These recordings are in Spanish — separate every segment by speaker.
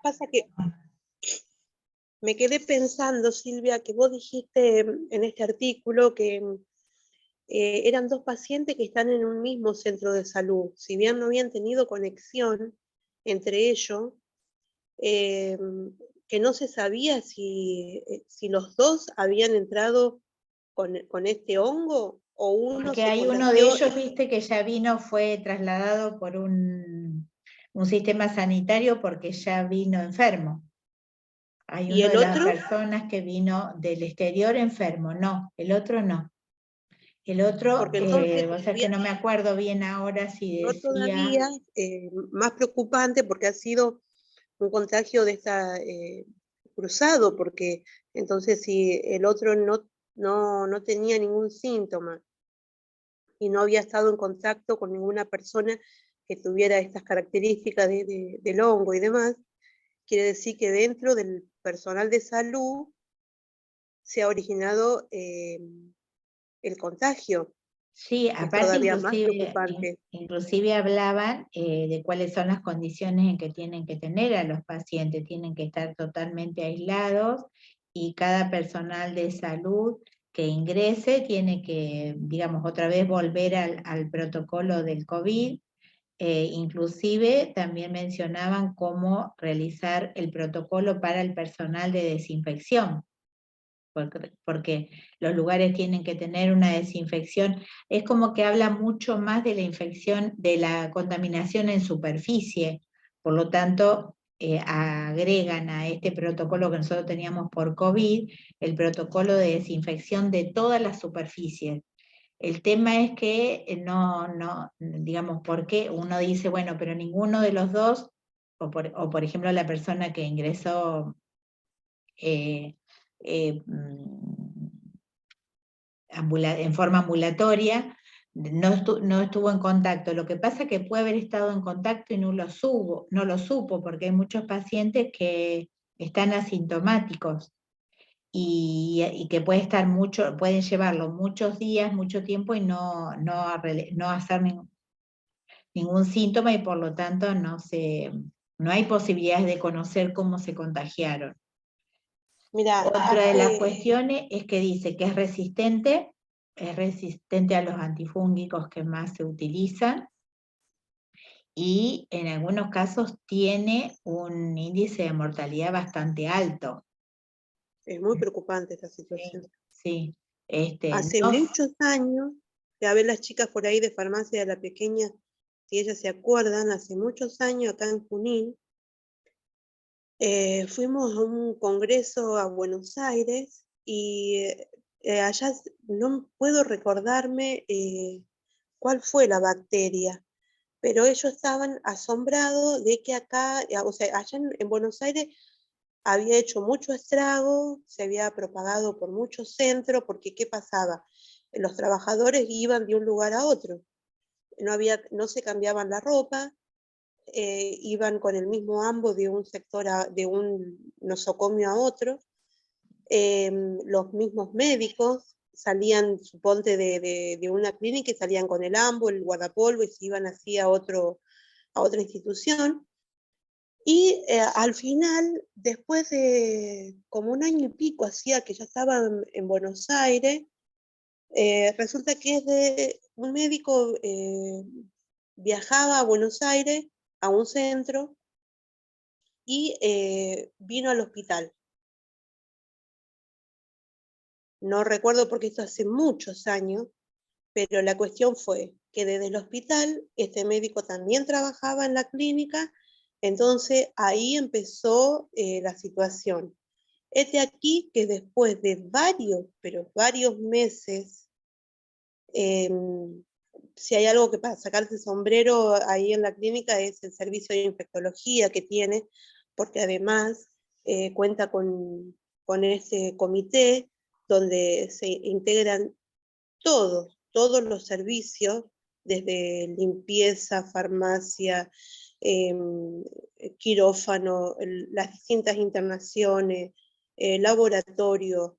Speaker 1: Pasa que me quedé pensando, Silvia, que vos dijiste en este artículo que eran dos pacientes que están en un mismo centro de salud. Si bien no habían tenido conexión entre ellos, eh, que no se sabía si los dos habían entrado con este hongo o uno
Speaker 2: Porque
Speaker 1: se
Speaker 2: hay uno de
Speaker 1: contagió.
Speaker 2: ellos, viste, que ya vino, fue trasladado por un sistema sanitario porque ya vino enfermo. Hay
Speaker 1: ¿Y
Speaker 2: una
Speaker 1: el
Speaker 2: de las
Speaker 1: otro?
Speaker 2: personas que vino del exterior enfermo, no, el otro no. El otro,
Speaker 1: Porque entonces
Speaker 2: o sea que no me acuerdo bien ahora si
Speaker 1: yo
Speaker 2: decía...
Speaker 1: todavía más preocupante porque ha sido un contagio de esta cruzado, porque entonces si el otro no tenía ningún síntoma y no había estado en contacto con ninguna persona que tuviera estas características del hongo y demás, quiere decir que dentro del personal de salud se ha originado el contagio,
Speaker 2: Sí,
Speaker 1: que es
Speaker 2: aparte
Speaker 1: todavía más
Speaker 2: inclusive,
Speaker 1: preocupante.
Speaker 2: inclusive hablaban de cuáles son las condiciones en que tienen que tener a los pacientes, tienen que estar totalmente aislados y cada personal de salud que ingrese tiene que, digamos, otra vez volver al protocolo del COVID. Inclusive también mencionaban cómo realizar el protocolo para el personal de desinfección, porque los lugares tienen que tener una desinfección. Es como que habla mucho más de la infección, de la contaminación en superficie. Por lo tanto, agregan a este protocolo que nosotros teníamos por COVID, el protocolo de desinfección de todas las superficies. El tema es que digamos, porque uno dice, bueno, pero ninguno de los dos, o por ejemplo la persona que ingresó eh, en forma ambulatoria, no estuvo en contacto. Lo que pasa es que puede haber estado en contacto y no lo supo, porque hay muchos pacientes que están asintomáticos y que pueden llevarlo muchos días, mucho tiempo y no hacer ningún síntoma y por lo tanto no hay posibilidades de conocer cómo se contagiaron.
Speaker 1: Mira,
Speaker 2: Otra de las cuestiones es que dice que es resistente a los antifúngicos que más se utilizan y en algunos casos tiene un índice de mortalidad bastante alto.
Speaker 1: es muy preocupante esta situación.
Speaker 2: Sí.
Speaker 1: Hace muchos años, a ver las chicas por ahí de farmacia de la pequeña, si ellas se acuerdan, hace muchos años acá en Junín, fuimos a un congreso a Buenos Aires y allá no puedo recordarme cuál fue la bacteria, pero ellos estaban asombrados de que acá, o sea, allá en Buenos Aires había hecho mucho estrago, se había propagado por muchos centros, porque ¿qué pasaba? Los trabajadores iban de un lugar a otro, no se cambiaban la ropa, iban con el mismo ambo de un sector, de un nosocomio a otro, los mismos médicos salían, suponte, de una clínica y salían con el ambo, el guardapolvo y se iban así a otra institución. Y al final, después de como un año y pico hacía que ya estaba en Buenos Aires, resulta que un médico viajaba a Buenos Aires, a un centro, y vino al hospital. No recuerdo porque esto hace muchos años, pero la cuestión fue que desde el hospital este médico también trabajaba en la clínica, entonces ahí empezó la situación. Aquí que después de pero varios meses, si hay algo que para sacarse el sombrero ahí en la clínica es el servicio de infectología que tiene, porque además cuenta con ese comité donde se integran todos los servicios, desde limpieza, farmacia, quirófano, las distintas internaciones, laboratorio,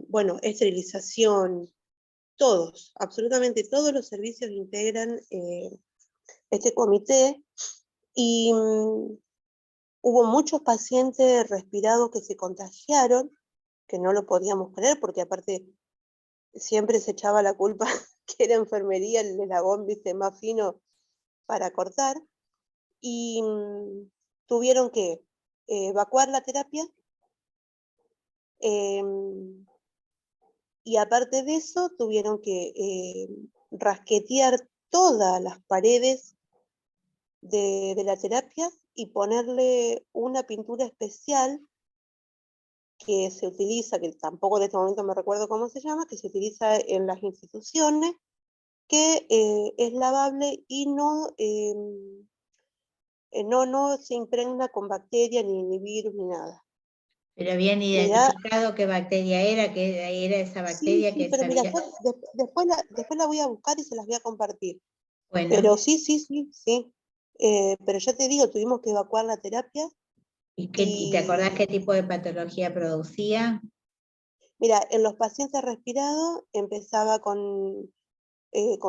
Speaker 1: bueno, esterilización, absolutamente todos los servicios integran este comité y hubo muchos pacientes respirados que se contagiaron, que no lo podíamos creer, porque aparte siempre se echaba la culpa que era enfermería, el eslabón, viste, más fino para cortar, y tuvieron que evacuar la terapia, em, y aparte de eso tuvieron que rasquetear todas las paredes de la terapia y ponerle una pintura especial que se utiliza, que tampoco en este momento me recuerdo cómo se llama, que se utiliza en las instituciones, que es lavable y no se impregna con bacterias, ni virus, ni nada.
Speaker 2: Pero habían
Speaker 1: Mirá,
Speaker 2: identificado qué bacteria era, que era esa
Speaker 1: sí,
Speaker 2: bacteria
Speaker 1: sí,
Speaker 2: que
Speaker 1: pero mira,
Speaker 2: sabía.
Speaker 1: después la voy a buscar y se las voy a compartir.
Speaker 2: Bueno,
Speaker 1: Pero sí, sí, sí, sí. Pero ya te digo, tuvimos que evacuar la terapia
Speaker 2: ¿y te acordás
Speaker 1: y,
Speaker 2: qué tipo de patología producía?
Speaker 1: mira, en los pacientes respirados empezaba con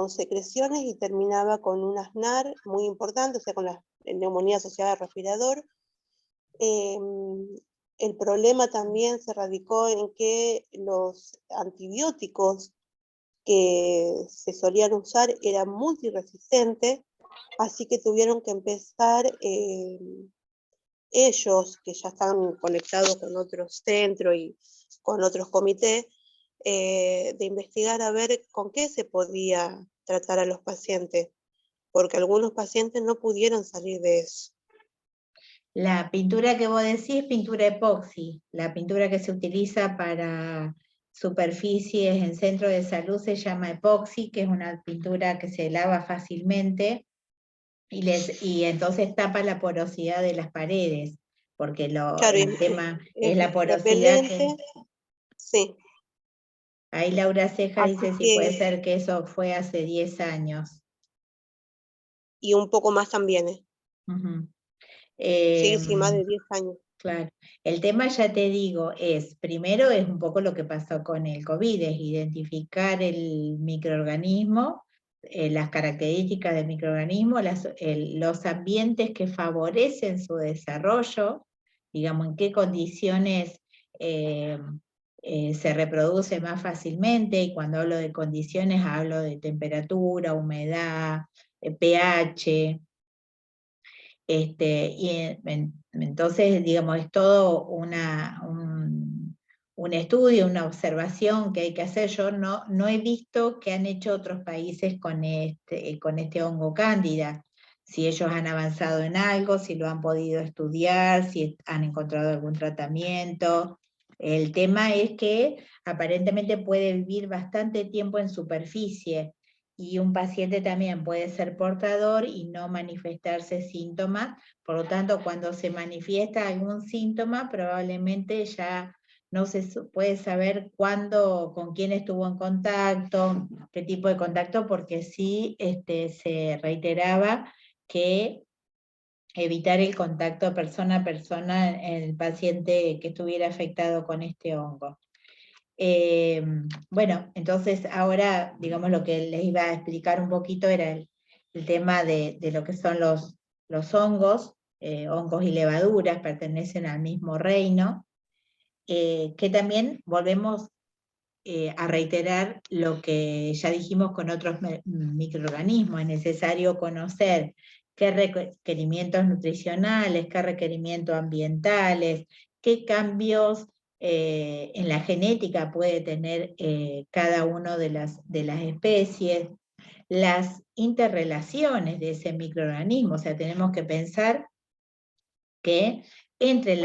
Speaker 1: secreciones y terminaba con un ASNAR muy importante, o sea, con la neumonía asociada al respirador. El problema también se radicó en que los antibióticos que se solían usar eran multiresistentes, así que tuvieron que empezar ellos, que ya están conectados con otros centros y con otros comités, de investigar a ver con qué se podía tratar a los pacientes, porque algunos pacientes no pudieron salir de eso.
Speaker 2: La pintura que vos decís es pintura epoxi. La pintura que se utiliza para superficies en centro de salud se llama epoxi, que es una pintura que se lava fácilmente y entonces tapa la porosidad de las paredes, porque
Speaker 1: Claro,
Speaker 2: el tema es la porosidad que...
Speaker 1: repelente, sí,
Speaker 2: Ahí Laura Ceja
Speaker 1: así
Speaker 2: dice si puede
Speaker 1: que,
Speaker 2: ser que eso fue hace 10 años.
Speaker 1: y un poco más también,
Speaker 2: Ujú.
Speaker 1: sí, sí, más
Speaker 2: Em,
Speaker 1: de 10 años.
Speaker 2: Claro. El tema, ya te digo, primero es un poco lo que pasó con el COVID, es identificar el microorganismo, las características del microorganismo, los ambientes que favorecen su desarrollo, digamos, en qué condiciones eh, se reproduce más fácilmente, y cuando hablo de condiciones hablo de temperatura, humedad, pH. Entonces, digamos, es todo un estudio, una observación que hay que hacer. Yo no he visto qué han hecho otros países con este hongo cándida, si ellos han avanzado en algo, si lo han podido estudiar, si han encontrado algún tratamiento. El tema es que aparentemente puede vivir bastante tiempo en superficie, y un paciente también puede ser portador y no manifestarse síntomas. Por lo tanto, cuando se manifiesta algún síntoma, probablemente ya no se puede saber cuándo, con quién estuvo en contacto, qué tipo de contacto, porque sí se reiteraba que evitar el contacto persona a persona en el paciente que estuviera afectado con este hongo. Bueno, entonces ahora, digamos, lo que les iba a explicar un poquito era el tema de lo que son los hongos. Hongos y levaduras pertenecen al mismo reino, que también volvemos a reiterar lo que ya dijimos con otros microorganismos. Es necesario conocer qué requerimientos nutricionales, qué requerimientos ambientales, qué cambios en la genética puede tener cada una de las especies, las interrelaciones de ese microorganismo. O sea, tenemos que pensar que entre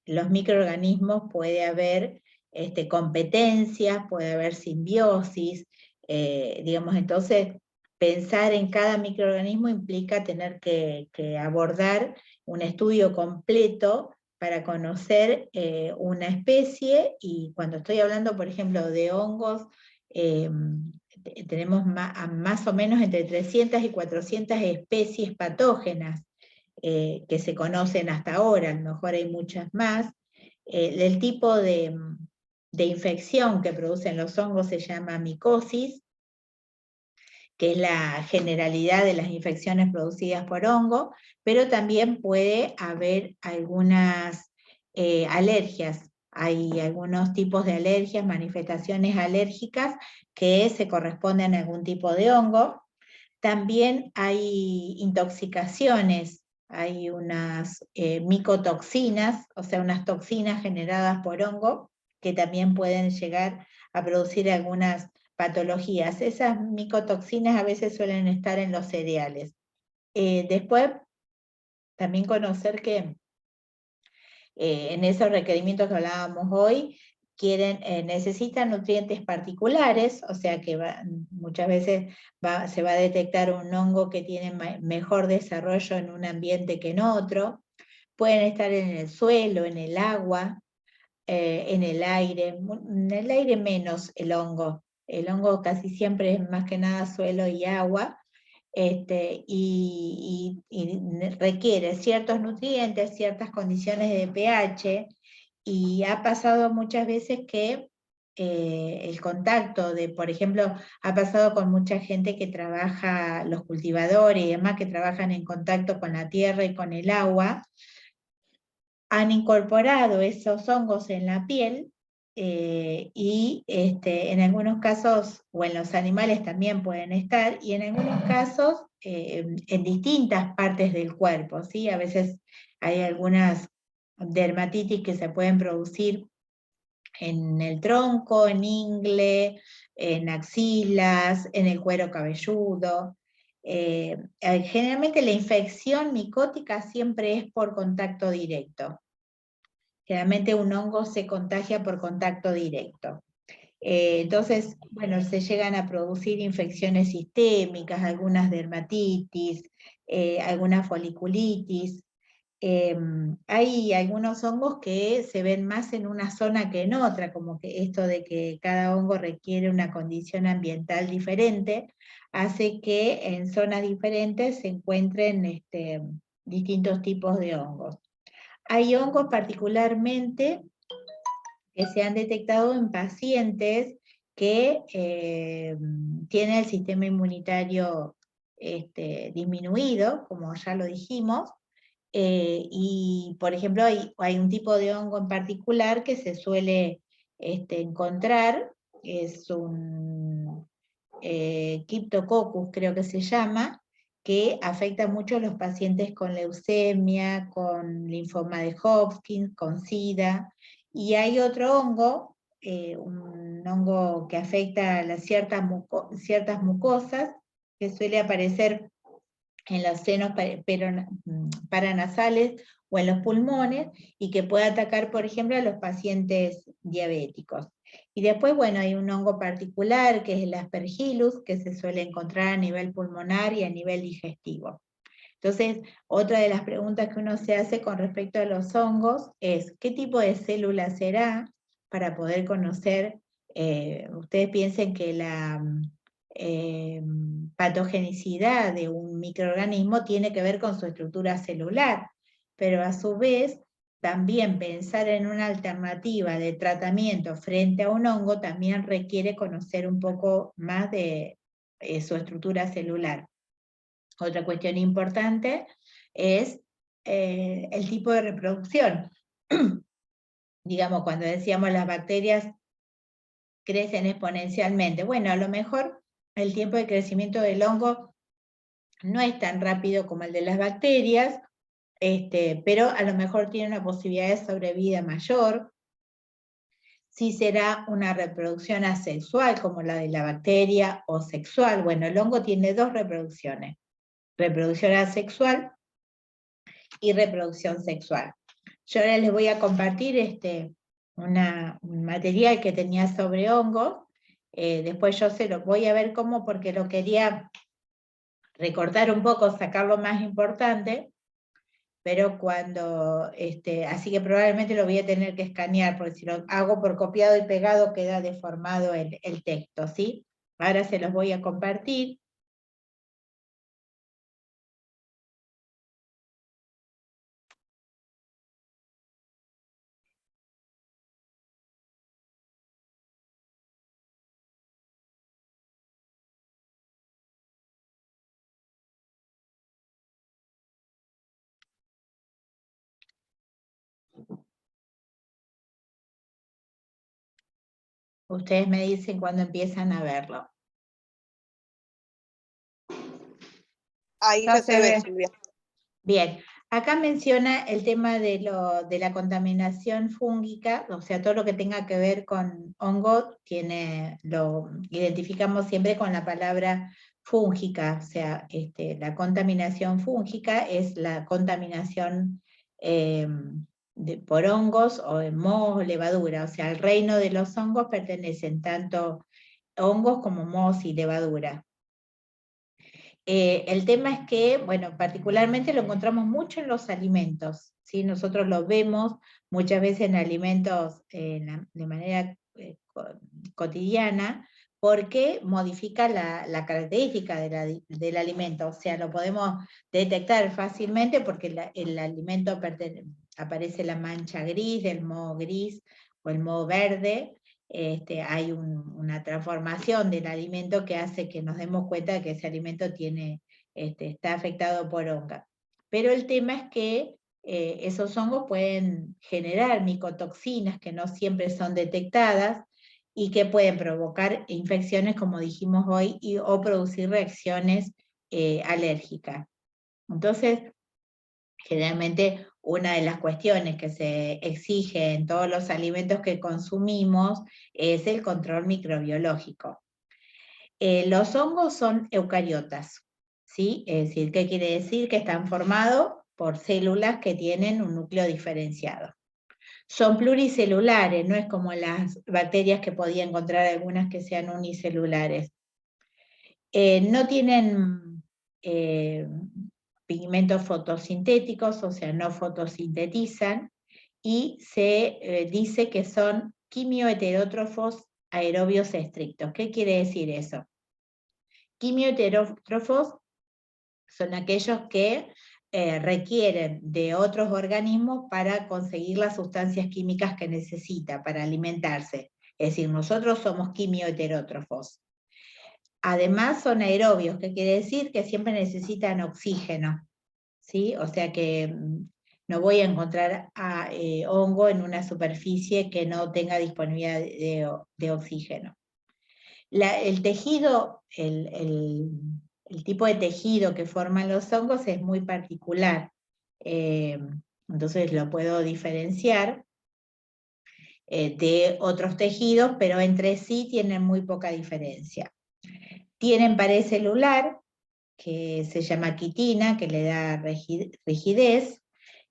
Speaker 2: los microorganismos puede haber competencias, puede haber simbiosis, digamos. Entonces pensar en cada microorganismo implica tener que abordar un estudio completo para conocer una especie. Y cuando estoy hablando, por ejemplo, de hongos, tenemos más o menos entre 300 y 400 especies patógenas que se conocen hasta ahora. A lo mejor hay muchas más. El tipo de infección que producen los hongos se llama micosis, que es la generalidad de las infecciones producidas por hongo, pero también puede haber algunas alergias. Hay algunos tipos de alergias, manifestaciones alérgicas que se corresponden a algún tipo de hongo. También hay intoxicaciones, hay unas micotoxinas, o sea, unas toxinas generadas por hongo, que también pueden llegar a producir algunas patologías. Esas micotoxinas a veces suelen estar en los cereales. Después, también conocer que en esos requerimientos que hablábamos hoy, necesitan nutrientes particulares, o sea que muchas veces se va a detectar un hongo que tiene mejor desarrollo en un ambiente que en otro. Pueden estar en el suelo, en el agua, en el aire menos el hongo. El hongo casi siempre es más que nada suelo y agua, y requiere ciertos nutrientes, ciertas condiciones de pH, y ha pasado muchas veces que el contacto por ejemplo, ha pasado con mucha gente que trabaja, los cultivadores y demás, que trabajan en contacto con la tierra y con el agua, han incorporado esos hongos en la piel, y en algunos casos, o en los animales también pueden estar, y en algunos casos en distintas partes del cuerpo, ¿sí? A veces hay algunas dermatitis que se pueden producir en el tronco, en ingle, en axilas, en el cuero cabelludo. Generalmente la infección micótica siempre es por contacto directo. Generalmente un hongo se contagia por contacto directo. Entonces, bueno, se llegan a producir infecciones sistémicas, algunas dermatitis, algunas foliculitis. Hay algunos hongos que se ven más en una zona que en otra, como que esto de que cada hongo requiere una condición ambiental diferente, hace que en zonas diferentes se encuentren distintos tipos de hongos. Hay hongos particularmente que se han detectado en pacientes que tienen el sistema inmunitario disminuido, como ya lo dijimos, y por ejemplo hay un tipo de hongo en particular que se suele encontrar, es un Cryptococcus creo que se llama, que afecta mucho a los pacientes con leucemia, con linfoma de Hodgkin, con SIDA, y hay otro hongo, un hongo que afecta a ciertas mucosas, que suele aparecer en los senos paranasales o en los pulmones, y que puede atacar, por ejemplo, a los pacientes diabéticos. Y después, bueno, hay un hongo particular, que es el Aspergillus, que se suele encontrar a nivel pulmonar y a nivel digestivo. Entonces, otra de las preguntas que uno se hace con respecto a los hongos es, ¿qué tipo de célula será? Para poder conocer, ustedes piensen que la patogenicidad de un microorganismo tiene que ver con su estructura celular, pero a su vez también pensar en una alternativa de tratamiento frente a un hongo también requiere conocer un poco más de su estructura celular. Otra cuestión importante es el tipo de reproducción. Digamos, cuando decíamos las bacterias crecen exponencialmente. Bueno, a lo mejor el tiempo de crecimiento del hongo no es tan rápido como el de las bacterias, pero a lo mejor tiene una posibilidad de sobrevida mayor. Si será una reproducción asexual como la de la bacteria, o sexual. Bueno, el hongo tiene dos reproducciones: reproducción asexual y reproducción sexual. Yo ahora les voy a compartir un material que tenía sobre hongos. Después yo se lo voy a ver cómo, porque lo quería recortar un poco, sacar lo más importante, pero así que probablemente lo voy a tener que escanear, porque si lo hago por copiado y pegado queda deformado el texto, ¿sí? Ahora se los voy a compartir. Ustedes me dicen cuando empiezan a verlo.
Speaker 1: Ahí
Speaker 2: No
Speaker 1: ya
Speaker 2: se
Speaker 1: se ve,
Speaker 2: ve.
Speaker 1: Silvia.
Speaker 2: Bien, acá menciona el tema de la contaminación fúngica, o sea, todo lo que tenga que ver con hongo, lo identificamos siempre con la palabra fúngica, o sea, la contaminación fúngica es la contaminación por hongos o mohos o levadura, o sea, al reino de los hongos pertenecen tanto hongos como mohos y levadura. El tema es que, bueno, particularmente lo encontramos mucho en los alimentos, ¿sí? Nosotros lo vemos muchas veces en alimentos de manera cotidiana, porque modifica la característica del alimento, o sea, lo podemos detectar fácilmente porque el alimento aparece la mancha gris, del moho gris o el moho verde. Hay una transformación del alimento que hace que nos demos cuenta de que ese alimento está afectado por honga. Pero el tema es que esos hongos pueden generar micotoxinas que no siempre son detectadas y que pueden provocar infecciones, como dijimos hoy, o producir reacciones alérgicas. Entonces, generalmente una de las cuestiones que se exige en todos los alimentos que consumimos es el control microbiológico. Los hongos son eucariotas, ¿sí? Es decir, ¿qué quiere decir? Que están formados por células que tienen un núcleo diferenciado. Son pluricelulares, no es como las bacterias que podía encontrar algunas que sean unicelulares. No tienen pigmentos fotosintéticos, o sea, no fotosintetizan, y se dice que son quimioheterótrofos aerobios estrictos. ¿Qué quiere decir eso? Quimioheterótrofos son aquellos que requieren de otros organismos para conseguir las sustancias químicas que necesita para alimentarse. Es decir, nosotros somos quimioheterótrofos. Además son aerobios, que quiere decir que siempre necesitan oxígeno, ¿sí? O sea que no voy a encontrar hongo en una superficie que no tenga disponibilidad de oxígeno. El tejido, el tipo de tejido que forman los hongos es muy particular. Entonces lo puedo diferenciar de otros tejidos, pero entre sí tienen muy poca diferencia. Tienen pared celular, que se llama quitina, que le da rigidez,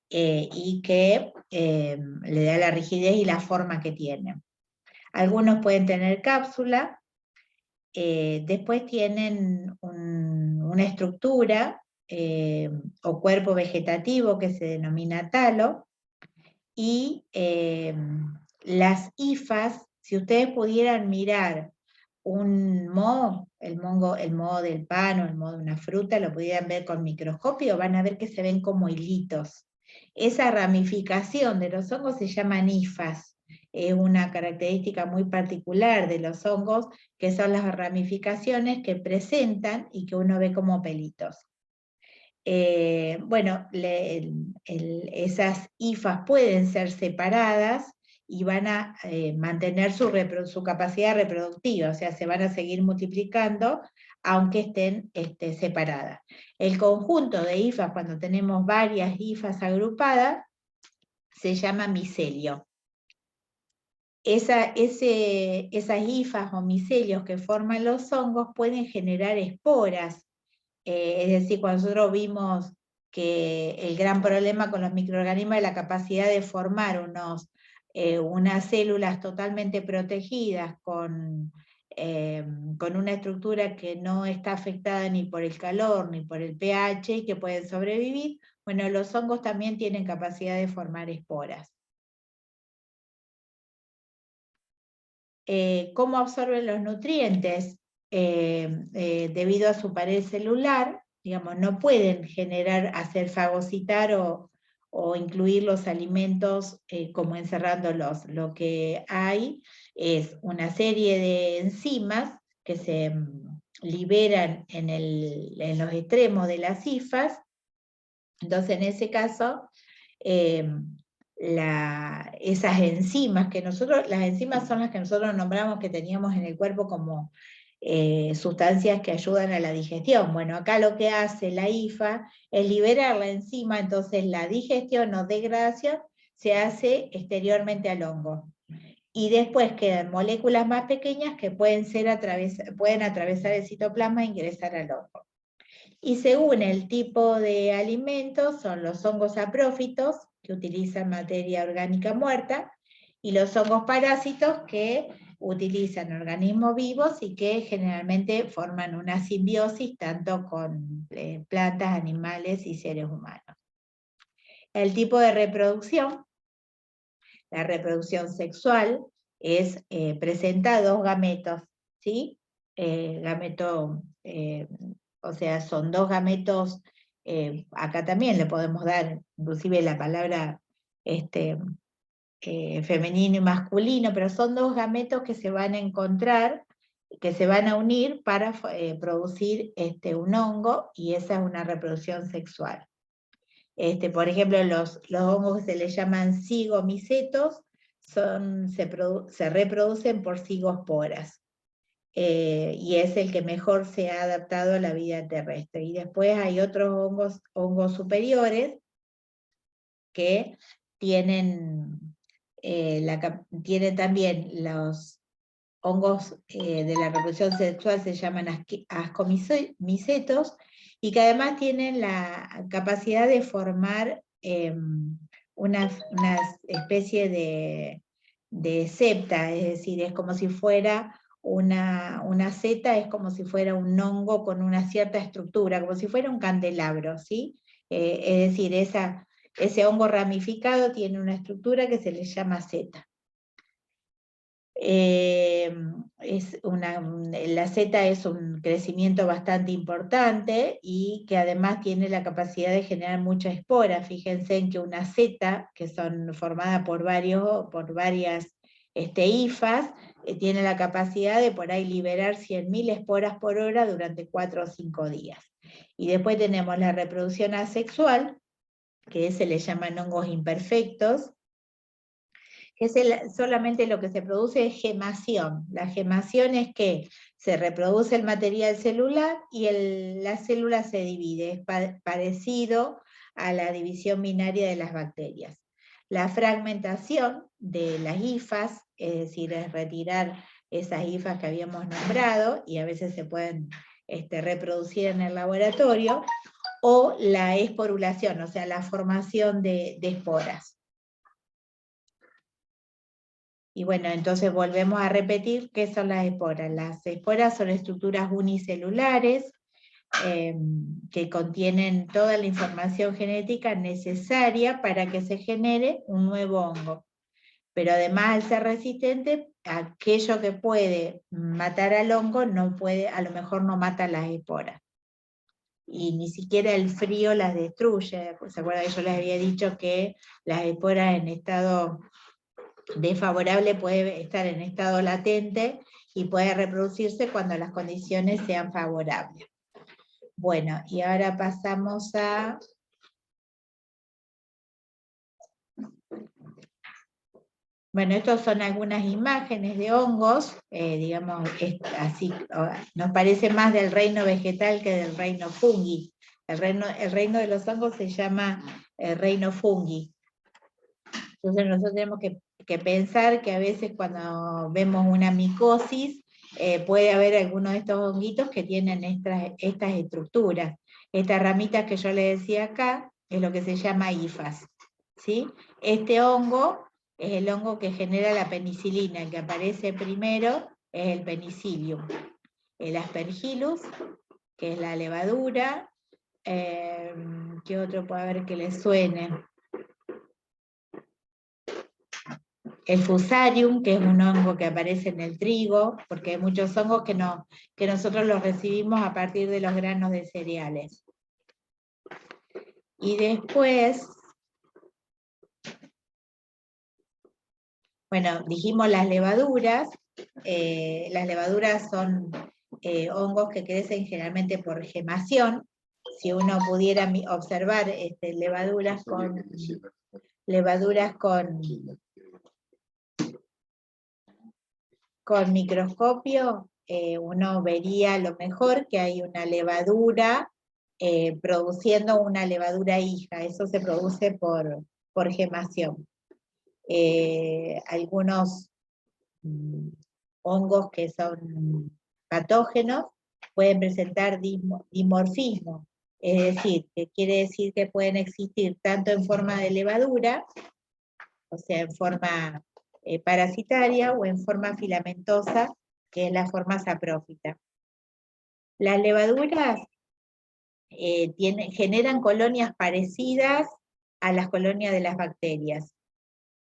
Speaker 2: y que le da la rigidez y la forma que tienen. Algunos pueden tener cápsula, después tienen una estructura o cuerpo vegetativo que se denomina talo, y las hifas, si ustedes pudieran mirar un moho, el moho del pan o el moho de una fruta, lo pudieran ver con microscopio, van a ver que se ven como hilitos. Esa ramificación de los hongos se llaman hifas. Es una característica muy particular de los hongos, que son las ramificaciones que presentan y que uno ve como pelitos. Bueno, esas hifas pueden ser separadas y van a mantener su capacidad reproductiva, o sea, se van a seguir multiplicando aunque estén separadas. El conjunto de hifas, cuando tenemos varias hifas agrupadas, se llama micelio. Esas hifas o micelios que forman los hongos pueden generar esporas. Es decir, cuando nosotros vimos que el gran problema con los microorganismos es la capacidad de formar unas células totalmente protegidas con una estructura que no está afectada ni por el calor ni por el pH y que pueden sobrevivir, bueno, los hongos también tienen capacidad de formar esporas. ¿Cómo absorben los nutrientes? Debido a su pared celular, digamos, no pueden hacer fagocitar o incluir los alimentos como encerrándolos. Lo que hay es una serie de enzimas que se liberan en los extremos de las hifas. Entonces, en ese caso, esas enzimas que nosotros, las enzimas son las que nosotros nombramos que teníamos en el cuerpo como sustancias que ayudan a la digestión. Bueno, acá lo que hace la IFA es liberar la enzima, entonces la digestión o degradación se hace exteriormente al hongo. Y después quedan moléculas más pequeñas que pueden atravesar el citoplasma e ingresar al hongo. Y según el tipo de alimentos, son los hongos saprófitos, que utilizan materia orgánica muerta, y los hongos parásitos, que utilizan organismos vivos y que generalmente forman una simbiosis tanto con plantas, animales y seres humanos. El tipo de reproducción, la reproducción sexual, presenta dos gametos, ¿sí? O sea, son dos gametos, acá también le podemos dar inclusive la palabra femenino y masculino, pero son dos gametos que se van a encontrar, que se van a unir para producir un hongo, y esa es una reproducción sexual. Por ejemplo, los hongos que se les llaman cigomicetos se reproducen por cigosporas. Y es el que mejor se ha adaptado a la vida terrestre. Y después hay otros hongos superiores que tienen también los hongos de la reproducción sexual, se llaman ascomicetos, y que además tienen la capacidad de formar una especie de septa, es decir, es como si fuera una seta, es como si fuera un hongo con una cierta estructura, como si fuera un candelabro, ¿sí? Es decir, ese hongo ramificado tiene una estructura que se le llama seta. La seta es un crecimiento bastante importante y que además tiene la capacidad de generar muchas esporas. Fíjense en que una seta, que son formadas por varias hifas, tiene la capacidad de por ahí liberar 100.000 esporas por hora durante 4 o 5 días. Y después tenemos la reproducción asexual, que se le llaman hongos imperfectos, que solamente lo que se produce es gemación. La gemación es que se reproduce el material celular y la célula se divide, es parecido a la división binaria de las bacterias. La fragmentación de las hifas, es decir, es retirar esas hifas que habíamos nombrado, y a veces se pueden reproducir en el laboratorio, o la esporulación, o sea, la formación de esporas. Y bueno, entonces volvemos a repetir qué son las esporas. Las esporas son estructuras unicelulares que contienen toda la información genética necesaria para que se genere un nuevo hongo. Pero además, al ser resistente, aquello que puede matar al hongo a lo mejor no mata las esporas. Y ni siquiera el frío las destruye. ¿Se acuerdan que yo les había dicho que las esporas en estado desfavorable puede estar en estado latente y puede reproducirse cuando las condiciones sean favorables? Bueno, y ahora pasamos a... Bueno, estas son algunas imágenes de hongos, digamos, así, nos parece más del reino vegetal que del reino fungi. El reino de los hongos se llama reino fungi. Entonces nosotros tenemos que pensar que a veces cuando vemos una micosis, puede haber algunos de estos honguitos que tienen estas estructuras. Estas ramitas que yo les decía acá, es lo que se llama hifas, ¿sí? Este hongo es el hongo que genera la penicilina. El que aparece primero es el penicillium. El aspergillus, que es la levadura. ¿Qué otro puede haber que le suene? El fusarium, que es un hongo que aparece en el trigo, porque hay muchos hongos que nosotros los recibimos a partir de los granos de cereales. Y después, bueno, dijimos las levaduras. Las levaduras son hongos que crecen generalmente por gemación. Si uno pudiera observar levaduras levaduras con microscopio, uno vería a lo mejor que hay una levadura produciendo una levadura hija. Eso se produce por gemación. Algunos hongos que son patógenos pueden presentar dimorfismo, es decir, que quiere decir que pueden existir tanto en forma de levadura, o sea, en forma parasitaria, o en forma filamentosa, que es la forma saprófita. Las levaduras generan colonias parecidas a las colonias de las bacterias.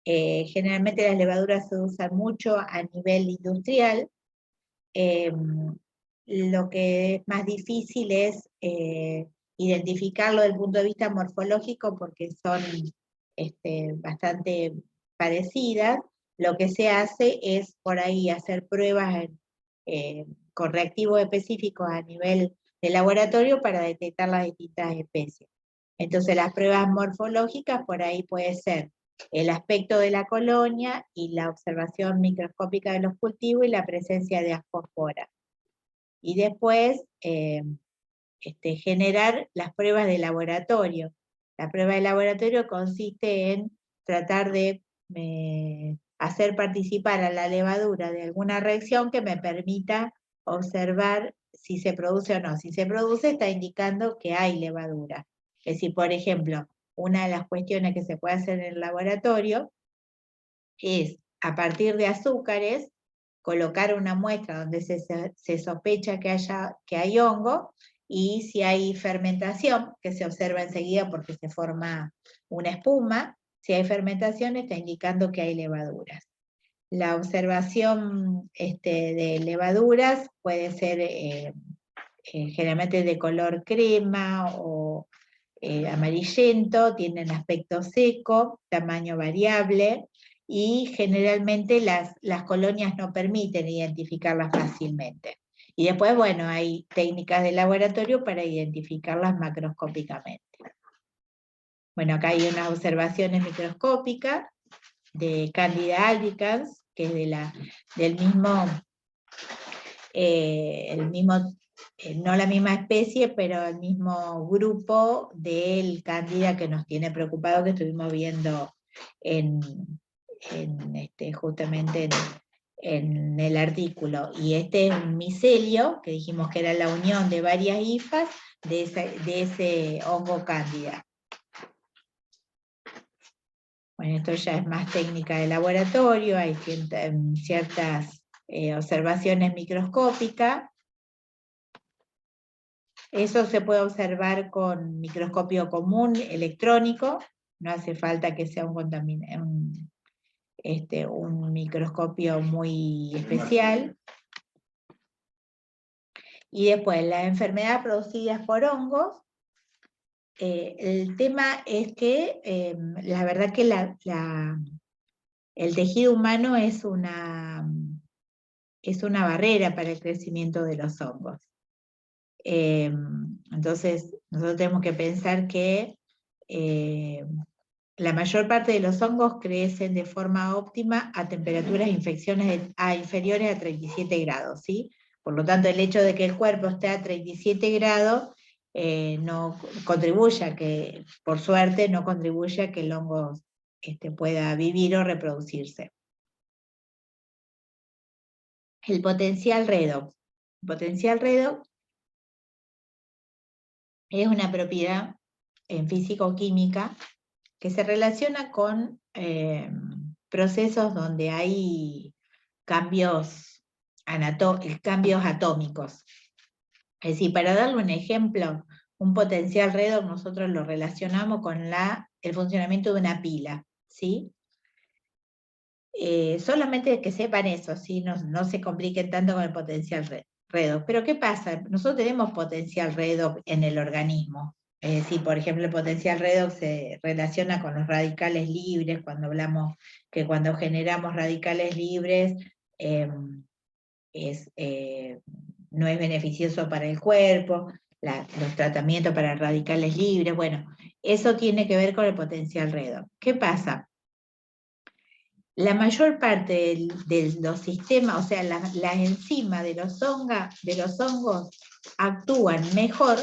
Speaker 2: Generalmente las levaduras se usan mucho a nivel industrial. Lo que es más difícil es identificarlo desde el punto de vista morfológico, porque son bastante parecidas. Lo que se hace es por ahí hacer pruebas con reactivos específicos a nivel de laboratorio para detectar las distintas especies. Entonces las pruebas morfológicas por ahí puede ser el aspecto de la colonia y la observación microscópica de los cultivos y la presencia de ascospora. Y después generar las pruebas de laboratorio. La prueba de laboratorio consiste en tratar de hacer participar a la levadura de alguna reacción que me permita observar si se produce o no. Si se produce, está indicando que hay levadura. Es decir, por ejemplo, una de las cuestiones que se puede hacer en el laboratorio es, a partir de azúcares, colocar una muestra donde se sospecha que hay hongo, y si hay fermentación, que se observa enseguida porque se forma una espuma, si hay fermentación está indicando que hay levaduras. La observación de levaduras puede ser generalmente de color crema o amarillento, tienen aspecto seco, tamaño variable, y generalmente las colonias no permiten identificarlas fácilmente. Y después, bueno, hay técnicas de laboratorio para identificarlas macroscópicamente. Bueno, acá hay unas observaciones microscópicas de Candida albicans, que es del mismo, no la misma especie, pero el mismo grupo del Cándida que nos tiene preocupado, que estuvimos viendo justamente en el artículo. Y este es un micelio, que dijimos que era la unión de varias hifas de ese hongo Cándida. Bueno, esto ya es más técnica de laboratorio, hay ciertas observaciones microscópicas. Eso se puede observar con microscopio común, electrónico, no hace falta que sea un microscopio muy especial. Y después, las enfermedades producidas por hongos. El tema es que la verdad que el tejido humano es una barrera para el crecimiento de los hongos. Entonces, nosotros tenemos que pensar que la mayor parte de los hongos crecen de forma óptima a temperaturas inferiores a 37 grados, ¿sí? Por lo tanto, el hecho de que el cuerpo esté a 37 grados no contribuye a que, por suerte, no contribuye a que el hongo pueda vivir o reproducirse. El potencial redox. El potencial redox es una propiedad en físico-química que se relaciona con procesos donde hay cambios atómicos. Es decir, para darle un ejemplo, un potencial redox nosotros lo relacionamos con el funcionamiento de una pila, ¿sí? Solamente que sepan eso, ¿sí? No se compliquen tanto con el potencial redox. Pero ¿qué pasa? Nosotros tenemos potencial redox en el organismo. Es decir, por ejemplo, el potencial redox se relaciona con los radicales libres, cuando hablamos que cuando generamos radicales libres no es beneficioso para el cuerpo. los tratamientos para radicales libres, bueno, eso tiene que ver con el potencial redox. ¿Qué pasa? La mayor parte de los sistemas, o sea, las enzimas de los hongos actúan mejor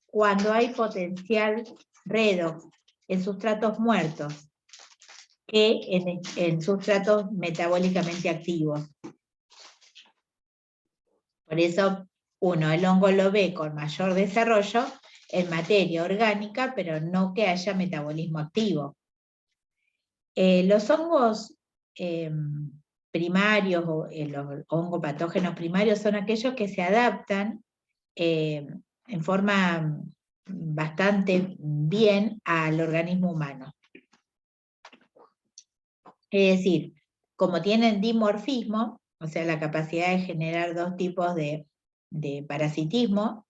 Speaker 2: cuando hay potencial redox en sustratos muertos que en sustratos metabólicamente activos. Por eso el hongo lo ve con mayor desarrollo en materia orgánica, pero no que haya metabolismo activo. Los hongos primarios, o los hongopatógenos primarios, son aquellos que se adaptan en forma bastante bien al organismo humano. Es decir, como tienen dimorfismo, o sea, la capacidad de generar dos tipos de parasitismo,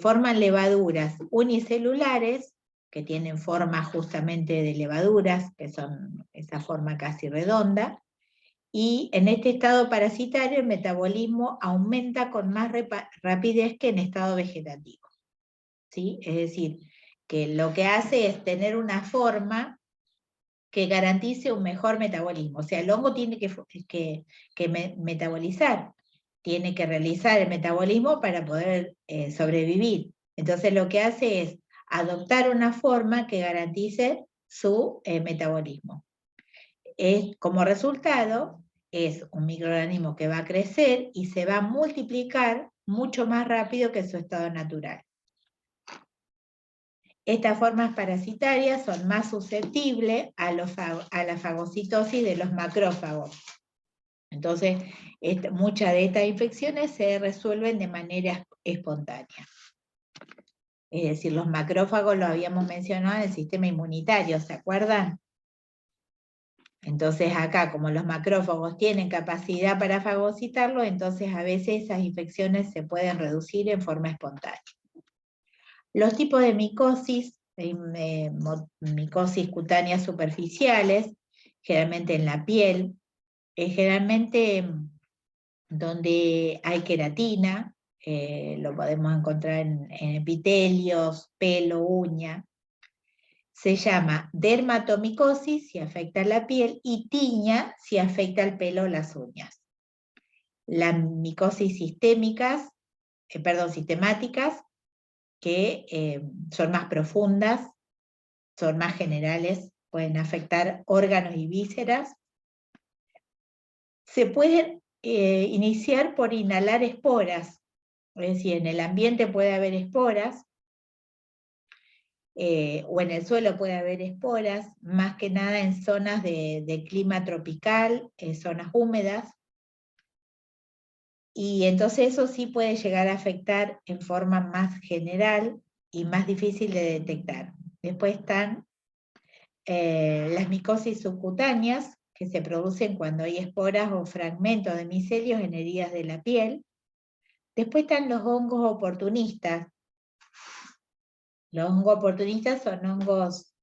Speaker 2: forman levaduras unicelulares, que tienen forma justamente de levaduras, que son esa forma casi redonda, y en este estado parasitario el metabolismo aumenta con más rapidez que en estado vegetativo. ¿Sí? Es decir, que lo que hace es tener una forma que garantice un mejor metabolismo. O sea, el hongo tiene que metabolizar, tiene que realizar el metabolismo para poder sobrevivir. Entonces lo que hace es adoptar una forma que garantice su metabolismo. Como resultado, es un microorganismo que va a crecer y se va a multiplicar mucho más rápido que su estado natural. Estas formas parasitarias son más susceptibles a la fagocitosis de los macrófagos. Entonces, muchas de estas infecciones se resuelven de manera espontánea. Es decir, los macrófagos lo habíamos mencionado en el sistema inmunitario, ¿se acuerdan? Entonces acá, como los macrófagos tienen capacidad para fagocitarlo, entonces a veces esas infecciones se pueden reducir en forma espontánea. Los tipos de micosis, micosis cutáneas superficiales, generalmente en la piel, generalmente donde hay queratina, lo podemos encontrar en epitelios, pelo, uña. Se llama dermatomicosis si afecta la piel y tiña si afecta el pelo o las uñas. Las micosis sistemáticas, que son más profundas, son más generales, pueden afectar órganos y vísceras. Se pueden iniciar por inhalar esporas, es decir, en el ambiente puede haber esporas, o en el suelo puede haber esporas, más que nada en zonas de clima tropical, zonas húmedas, y entonces eso sí puede llegar a afectar en forma más general y más difícil de detectar. Después están las micosis subcutáneas, que se producen cuando hay esporas o fragmentos de micelios en heridas de la piel. Después están los hongos oportunistas. Los hongos oportunistas son hongos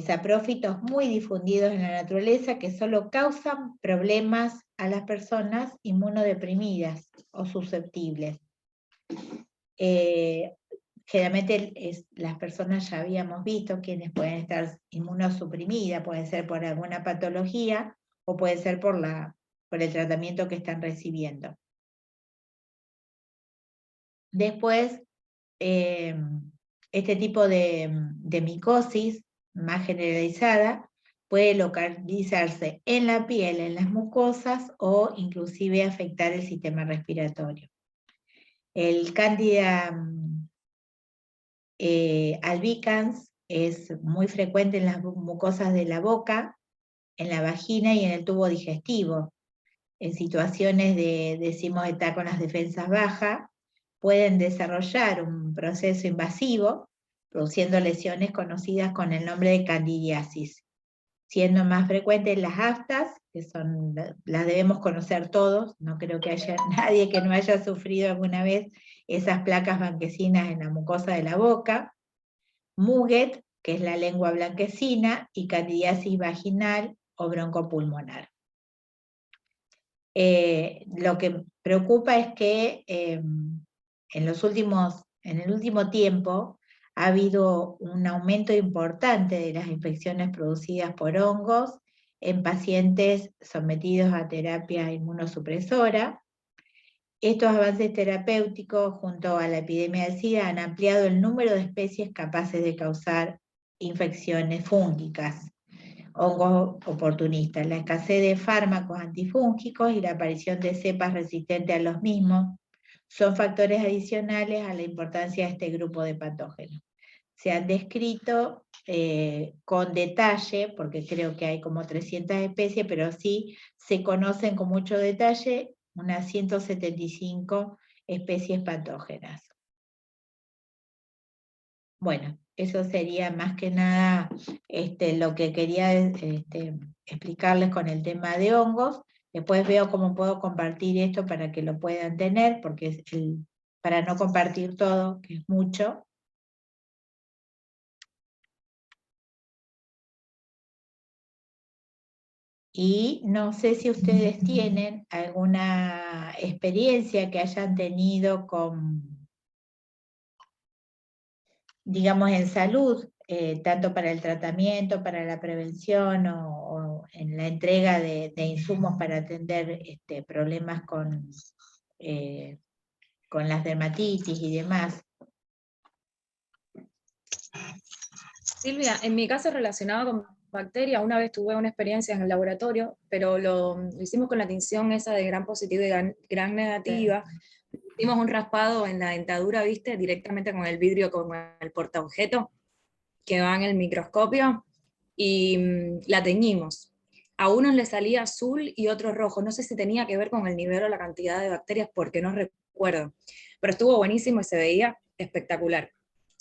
Speaker 2: saprófitos muy difundidos en la naturaleza que solo causan problemas a las personas inmunodeprimidas o susceptibles. Generalmente las personas ya habíamos visto quienes pueden estar inmunosuprimidas, puede ser por alguna patología o puede ser por el tratamiento que están recibiendo. Después, este tipo de micosis más generalizada puede localizarse en la piel, en las mucosas o inclusive afectar el sistema respiratorio. El Candida albicans es muy frecuente en las mucosas de la boca, en la vagina y en el tubo digestivo. En situaciones decimos, estar con las defensas bajas, pueden desarrollar un proceso invasivo, produciendo lesiones conocidas con el nombre de candidiasis, siendo más frecuentes las aftas, que las debemos conocer todos, no creo que haya nadie que no haya sufrido alguna vez esas placas blanquecinas en la mucosa de la boca, Muget, que es la lengua blanquecina, y candidiasis vaginal o broncopulmonar. Lo que preocupa es que en el último tiempo ha habido un aumento importante de las infecciones producidas por hongos en pacientes sometidos a terapia inmunosupresora. Estos avances terapéuticos, junto a la epidemia del SIDA, han ampliado el número de especies capaces de causar infecciones fúngicas, hongos oportunistas, la escasez de fármacos antifúngicos y la aparición de cepas resistentes a los mismos son factores adicionales a la importancia de este grupo de patógenos. Se han descrito con detalle, porque creo que hay como 300 especies, pero sí se conocen con mucho detalle unas 175 especies patógenas. Bueno, eso sería más que nada lo que quería explicarles con el tema de hongos. Después veo cómo puedo compartir esto para que lo puedan tener, porque es para no compartir todo, que es mucho. Y no sé si ustedes tienen alguna experiencia que hayan tenido con, digamos, en salud, tanto para el tratamiento, para la prevención o en la entrega de insumos para atender problemas con las dermatitis y demás.
Speaker 3: Silvia, en mi caso relacionado con bacterias, una vez tuve una experiencia en el laboratorio, pero lo hicimos con la tinción esa de gran positiva y gran negativa. Hicimos un raspado en la dentadura, ¿viste? Directamente con el vidrio, con el portaobjeto que va en el microscopio, y la teñimos. A unos les salía azul y otros rojo. No sé si tenía que ver con el nivel o la cantidad de bacterias, porque no recuerdo. Pero estuvo buenísimo y se veía espectacular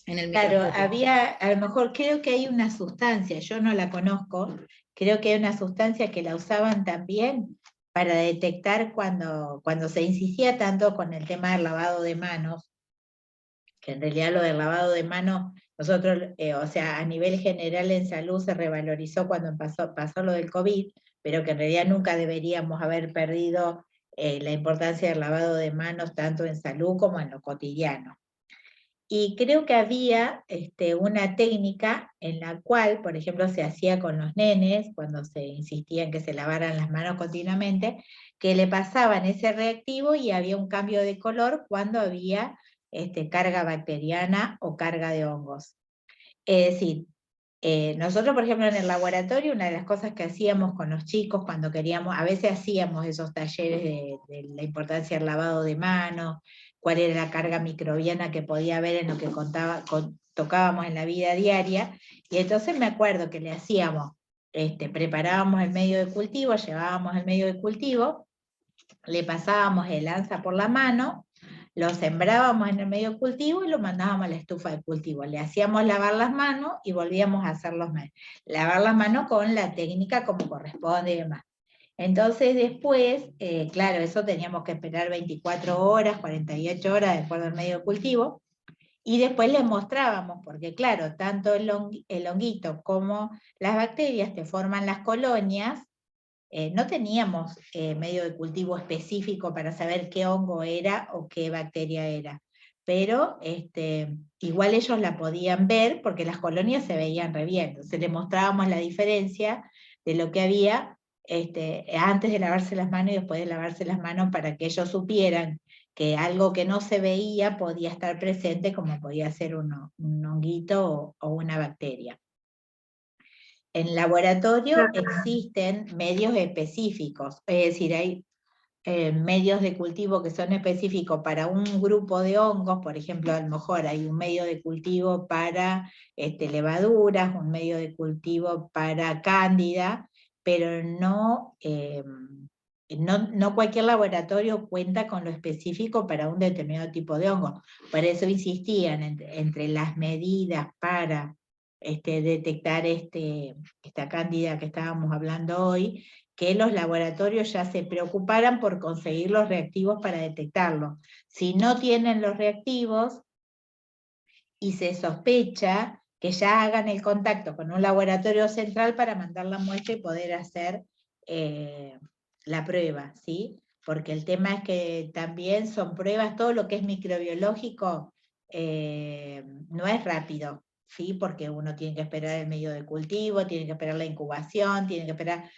Speaker 3: en el microscopio.
Speaker 2: Claro, a lo mejor creo que hay una sustancia, yo no la conozco, creo que hay una sustancia que la usaban también para detectar cuando se insistía tanto con el tema del lavado de manos, que en realidad lo del lavado de manos, nosotros, o sea, a nivel general en salud se revalorizó cuando pasó lo del COVID, pero que en realidad nunca deberíamos haber perdido la importancia del lavado de manos tanto en salud como en lo cotidiano. Y creo que había una técnica en la cual, por ejemplo, se hacía con los nenes, cuando se insistía en que se lavaran las manos continuamente, que le pasaban ese reactivo y había un cambio de color cuando había carga bacteriana o carga de hongos. Es decir, nosotros, por ejemplo, en el laboratorio, una de las cosas que hacíamos con los chicos cuando queríamos, a veces hacíamos esos talleres de la importancia del lavado de manos, cuál era la carga microbiana que podía haber en lo que tocábamos en la vida diaria, y entonces me acuerdo que le hacíamos, preparábamos el medio de cultivo, llevábamos el medio de cultivo, le pasábamos el anza por la mano, lo sembrábamos en el medio de cultivo y lo mandábamos a la estufa de cultivo. Le hacíamos lavar las manos y volvíamos a hacerlo lavar las manos con la técnica como corresponde y demás. Entonces después, claro, eso teníamos que esperar 24 horas, 48 horas de acuerdo al medio de cultivo, y después les mostrábamos, porque claro, tanto el honguito como las bacterias te forman las colonias. No teníamos medio de cultivo específico para saber qué hongo era o qué bacteria era, pero igual ellos la podían ver porque las colonias se veían re bien. Entonces les mostrábamos la diferencia de lo que había antes de lavarse las manos y después de lavarse las manos, para que ellos supieran que algo que no se veía podía estar presente, como podía ser un honguito o una bacteria. En laboratorio existen medios específicos, es decir, hay medios de cultivo que son específicos para un grupo de hongos. Por ejemplo, a lo mejor hay un medio de cultivo para levaduras, un medio de cultivo para cándida, pero no cualquier laboratorio cuenta con lo específico para un determinado tipo de hongo. Por eso insistían entre las medidas para detectar esta cándida que estábamos hablando hoy, que los laboratorios ya se preocuparan por conseguir los reactivos para detectarlo. Si no tienen los reactivos y se sospecha, que ya hagan el contacto con un laboratorio central para mandar la muestra y poder hacer la prueba, ¿sí? porque el tema es que también son pruebas, todo lo que es microbiológico no es rápido, ¿sí? Porque uno tiene que esperar el medio de cultivo, tiene que esperar la incubación, tiene que esperar,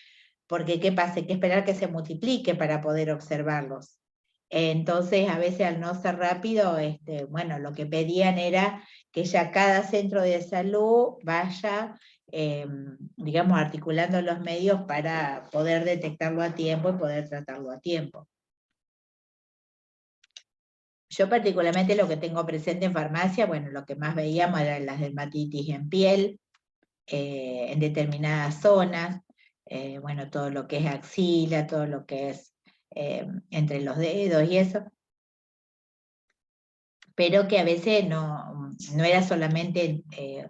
Speaker 2: porque ¿qué pasa? Hay que esperar que se multiplique para poder observarlos. Entonces, a veces al no ser rápido, bueno, lo que pedían era que ya cada centro de salud vaya, digamos, articulando los medios para poder detectarlo a tiempo y poder tratarlo a tiempo. Yo particularmente lo que tengo presente en farmacia, bueno, lo que más veíamos eran las dermatitis en piel, en determinadas zonas, bueno, todo lo que es axila, todo lo que es entre los dedos y eso, pero que a veces no era solamente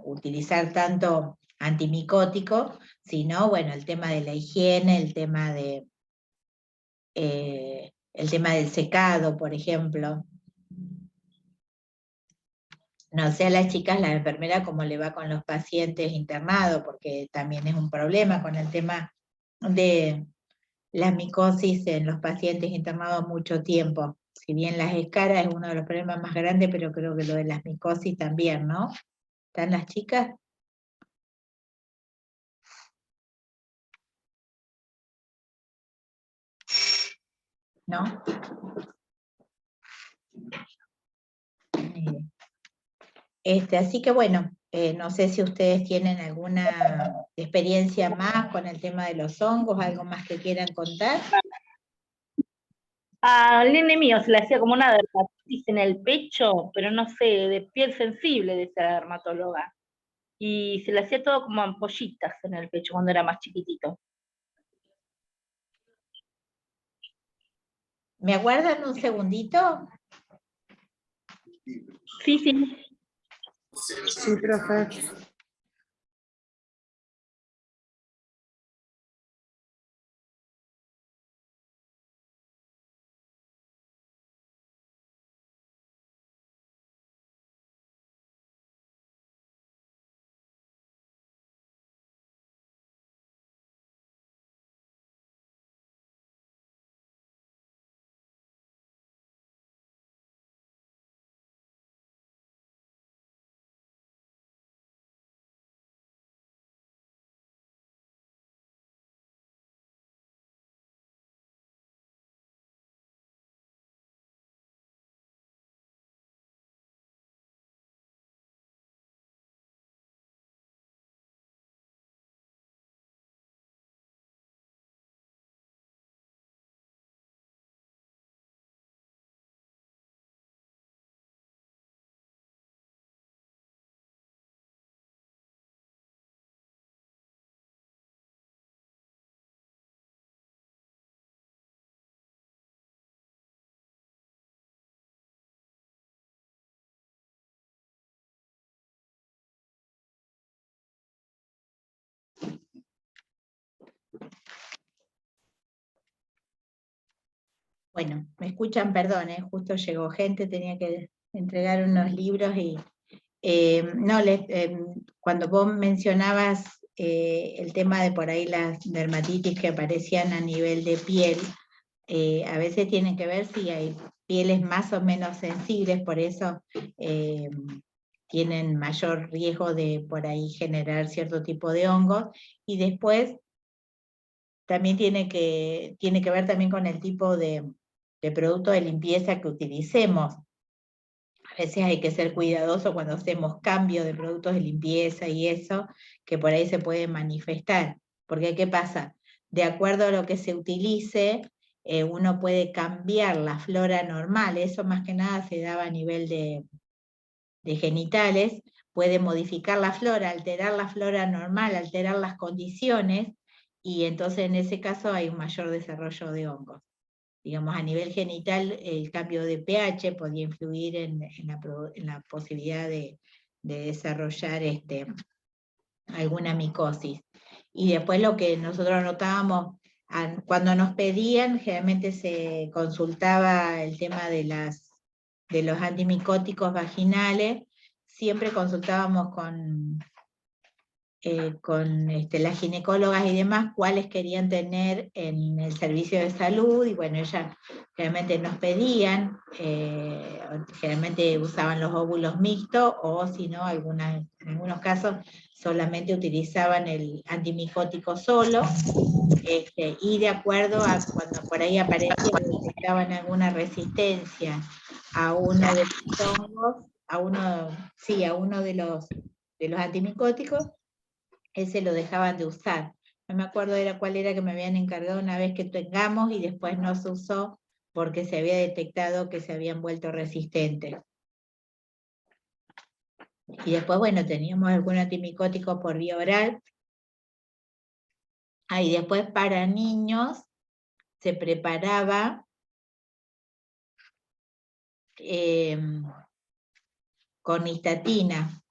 Speaker 2: utilizar tanto antimicótico, sino, bueno, el tema de la higiene, el tema del secado, por ejemplo. No sé a las chicas, la enfermera, cómo le va con los pacientes internados, porque también es un problema con el tema de la micosis en los pacientes internados mucho tiempo. Si bien las escaras es uno de los problemas más grandes, pero creo que lo de las micosis también, ¿no? ¿Están las chicas? ¿No? Así que bueno, no sé si ustedes tienen alguna experiencia más con el tema de los hongos, algo más que quieran contar.
Speaker 4: Al nene mío se le hacía como una dermatitis en el pecho, pero no sé, de piel sensible, decía la dermatóloga. Y se le hacía todo como ampollitas en el pecho cuando era más chiquitito.
Speaker 2: ¿Me aguardan un segundito?
Speaker 4: Sí, sí.
Speaker 5: Sí, profe.
Speaker 2: Bueno, me escuchan, perdón, justo llegó gente, tenía que entregar unos libros y no, cuando vos mencionabas el tema de por ahí las dermatitis que aparecían a nivel de piel, a veces tienen que ver si hay pieles más o menos sensibles, por eso tienen mayor riesgo de por ahí generar cierto tipo de hongos, y después también tiene que ver también con el tipo de producto de limpieza que utilicemos. A veces hay que ser cuidadoso cuando hacemos cambio de productos de limpieza y eso, que por ahí se puede manifestar. Porque ¿qué pasa? De acuerdo a lo que se utilice, uno puede cambiar la flora normal, eso más que nada se daba a nivel de genitales, puede modificar la flora, alterar la flora normal, alterar las condiciones, y entonces en ese caso hay un mayor desarrollo de hongos. Digamos, a nivel genital, el cambio de pH podía influir en la posibilidad de desarrollar alguna micosis. Y después lo que nosotros notábamos, cuando nos pedían, generalmente se consultaba el tema de los antimicóticos vaginales, siempre consultábamos con con las ginecólogas y demás, cuáles querían tener en el servicio de salud, y bueno, ellas generalmente nos pedían, generalmente usaban los óvulos mixtos, o si no, en algunos casos solamente utilizaban el antimicótico solo, y de acuerdo a cuando por ahí aparecía, detectaban alguna resistencia a uno de los hongos, a uno de los antimicóticos, ese lo dejaban de usar. No me acuerdo cuál era que me habían encargado una vez que tengamos, y después no se usó porque se había detectado que se habían vuelto resistentes. Y después, bueno, teníamos algún antimicótico por vía oral. Y después para niños se preparaba con nistatina.